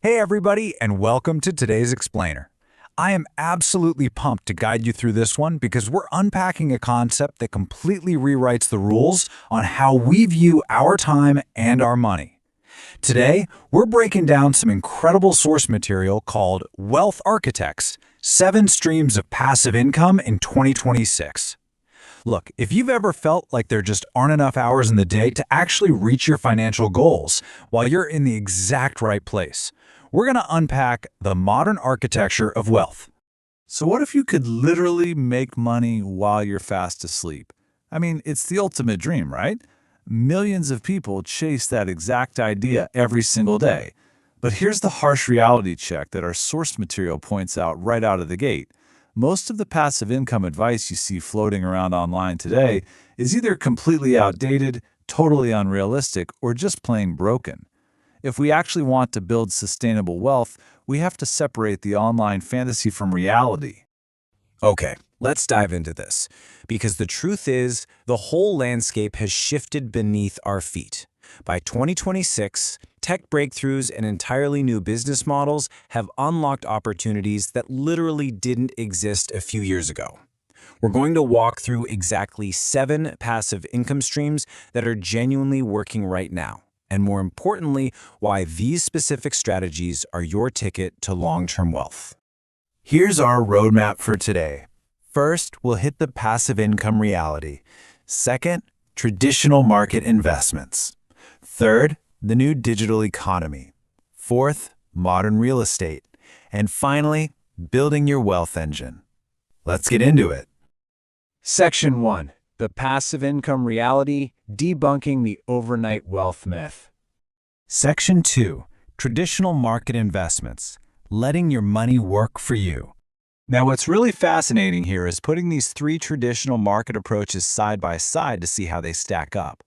Hey everybody, and welcome to today's Explainer. I am absolutely pumped to guide you through this one because we're unpacking a concept that completely rewrites the rules on how we view our time and our money. Today, we're breaking down some incredible source material called Wealth Architects, 7 Streams of Passive Income in 2026. Look, if you've ever felt like there just aren't enough hours in the day to actually reach your financial goals while you're in the exact right place, we're going to unpack the modern architecture of wealth. So what if you could literally make money while you're fast asleep? I mean, it's the ultimate dream, right? Millions of people chase that exact idea every single day. But here's the harsh reality check that our source material points out right out of the gate. Most of the passive income advice you see floating around online today is either completely outdated, totally unrealistic, or just plain broken. If we actually want to build sustainable wealth, we have to separate the online fantasy from reality. Okay, let's dive into this, because the truth is, the whole landscape has shifted beneath our feet. By 2026, tech breakthroughs and entirely new business models have unlocked opportunities that literally didn't exist a few years ago. We're going to walk through exactly 7 passive income streams that are genuinely working right now, and more importantly, why these specific strategies are your ticket to long-term wealth. Here's our roadmap for today. First, we'll hit the passive income reality. Second, traditional market investments. Third, the new digital economy. Fourth, modern real estate. And finally, building your wealth engine. Let's get into it. Section 1. The Passive Income Reality, Debunking the Overnight Wealth Myth. Section 2. Traditional Market Investments, Letting Your Money Work for You. Now, what's really fascinating here is putting these 3 traditional market approaches side by side to see how they stack up.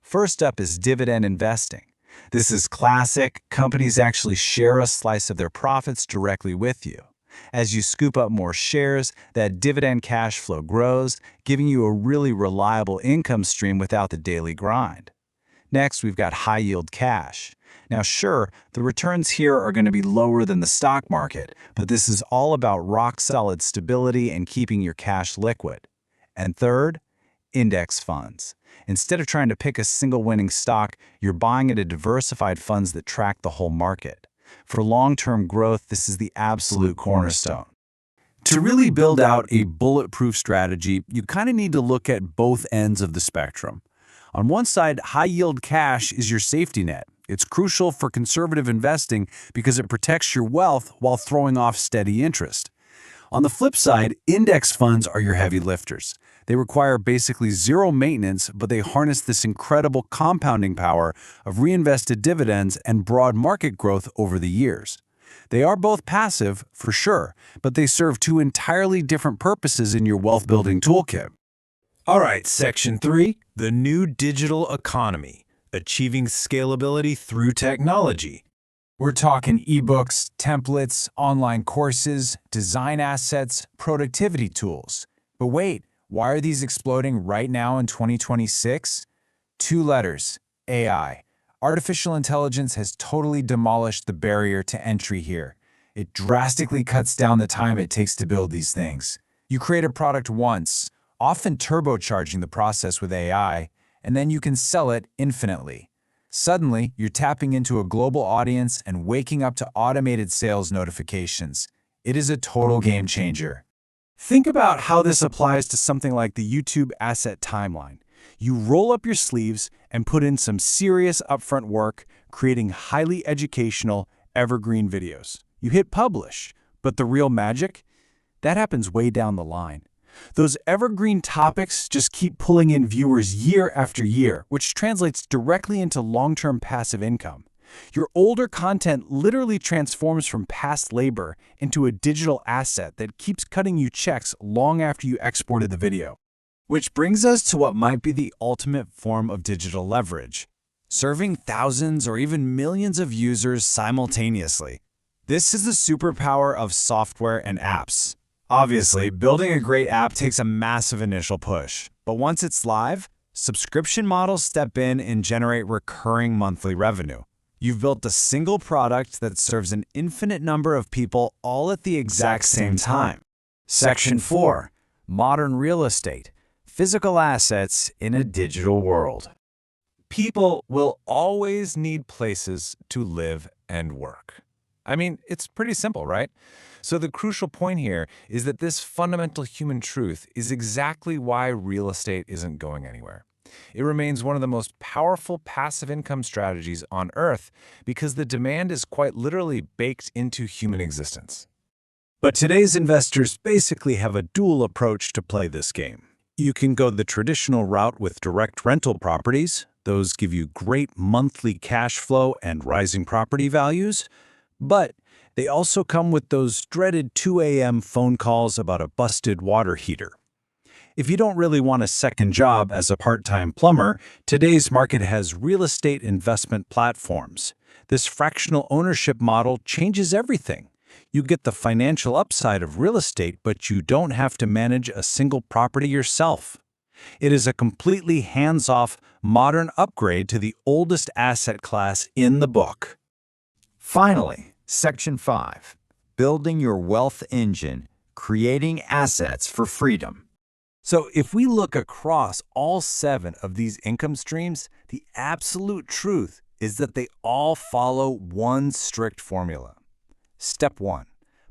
First up is dividend investing. This is classic. Companies actually share a slice of their profits directly with you. As you scoop up more shares, that dividend cash flow grows, giving you a really reliable income stream without the daily grind. Next, we've got high-yield cash. Now, sure, the returns here are going to be lower than the stock market, but this is all about rock-solid stability and keeping your cash liquid. And third, index funds. Instead of trying to pick a single winning stock, you're buying into diversified funds that track the whole market. For long-term growth, this is the absolute cornerstone. To really build out a bulletproof strategy, you kind of need to look at both ends of the spectrum. On one side, high-yield cash is your safety net. It's crucial for conservative investing because it protects your wealth while throwing off steady interest. On the flip side, index funds are your heavy lifters. They require basically zero maintenance, but they harness this incredible compounding power of reinvested dividends and broad market growth over the years. They are both passive, for sure, but they serve 2 entirely different purposes in your wealth-building toolkit. All right, Section 3, the new digital economy, achieving scalability through technology. We're talking ebooks, templates, online courses, design assets, productivity tools. But wait, why are these exploding right now in 2026? 2 letters, AI. Artificial intelligence has totally demolished the barrier to entry here. It drastically cuts down the time it takes to build these things. You create a product once, often turbocharging the process with AI, and then you can sell it infinitely. Suddenly, you're tapping into a global audience and waking up to automated sales notifications. It is a total game changer. Think about how this applies to something like the YouTube asset timeline. You roll up your sleeves and put in some serious upfront work, creating highly educational, evergreen videos. You hit publish, but the real magic? That happens way down the line. Those evergreen topics just keep pulling in viewers year after year, which translates directly into long-term passive income. Your older content literally transforms from past labor into a digital asset that keeps cutting you checks long after you exported the video. Which brings us to what might be the ultimate form of digital leverage, serving thousands or even millions of users simultaneously. This is the superpower of software and apps. Obviously, building a great app takes a massive initial push, but once it's live, subscription models step in and generate recurring monthly revenue. You've built a single product that serves an infinite number of people all at the exact same time. Section 4. Modern real estate. Physical assets in a digital world. People will always need places to live and work. I mean, it's pretty simple, right? So the crucial point here is that this fundamental human truth is exactly why real estate isn't going anywhere. It remains one of the most powerful passive income strategies on Earth because the demand is quite literally baked into human existence. But today's investors basically have a dual approach to play this game. You can go the traditional route with direct rental properties. Those give you great monthly cash flow and rising property values. But they also come with those dreaded 2 a.m. phone calls about a busted water heater. If you don't really want a second job as a part-time plumber, today's market has real estate investment platforms. This fractional ownership model changes everything. You get the financial upside of real estate, but you don't have to manage a single property yourself. It is a completely hands-off, modern upgrade to the oldest asset class in the book. Finally, Section 5. Building your wealth engine, creating assets for freedom. So if we look across all 7 of these income streams, the absolute truth is that they all follow one strict formula. Step 1.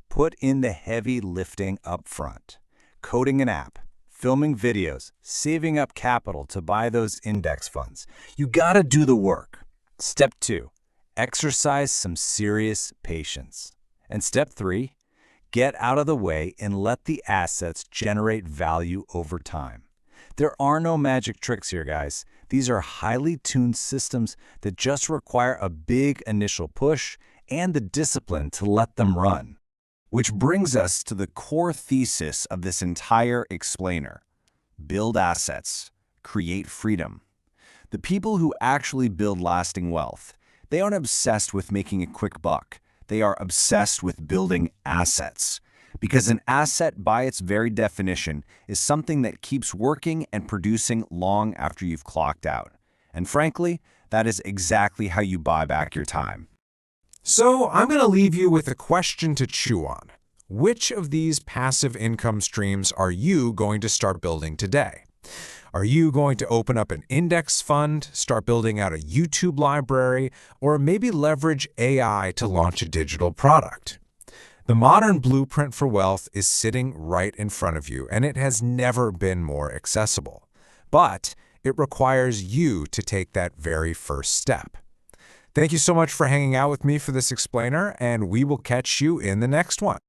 Put in the heavy lifting up front. Coding an app, filming videos, saving up capital to buy those index funds. You gotta do the work. Step 2. Exercise some serious patience. And step 3. Get out of the way and let the assets generate value over time. There are no magic tricks here, guys. These are highly tuned systems that just require a big initial push and the discipline to let them run. Which brings us to the core thesis of this entire explainer. Build assets, create freedom. The people who actually build lasting wealth, they aren't obsessed with making a quick buck. They are obsessed with building assets. Because an asset, by its very definition, is something that keeps working and producing long after you've clocked out. And frankly, that is exactly how you buy back your time. So I'm going to leave you with a question to chew on. Which of these passive income streams are you going to start building today? Are you going to open up an index fund, start building out a YouTube library, or maybe leverage AI to launch a digital product? The modern blueprint for wealth is sitting right in front of you, and it has never been more accessible. But it requires you to take that very first step. Thank you so much for hanging out with me for this explainer, and we will catch you in the next one.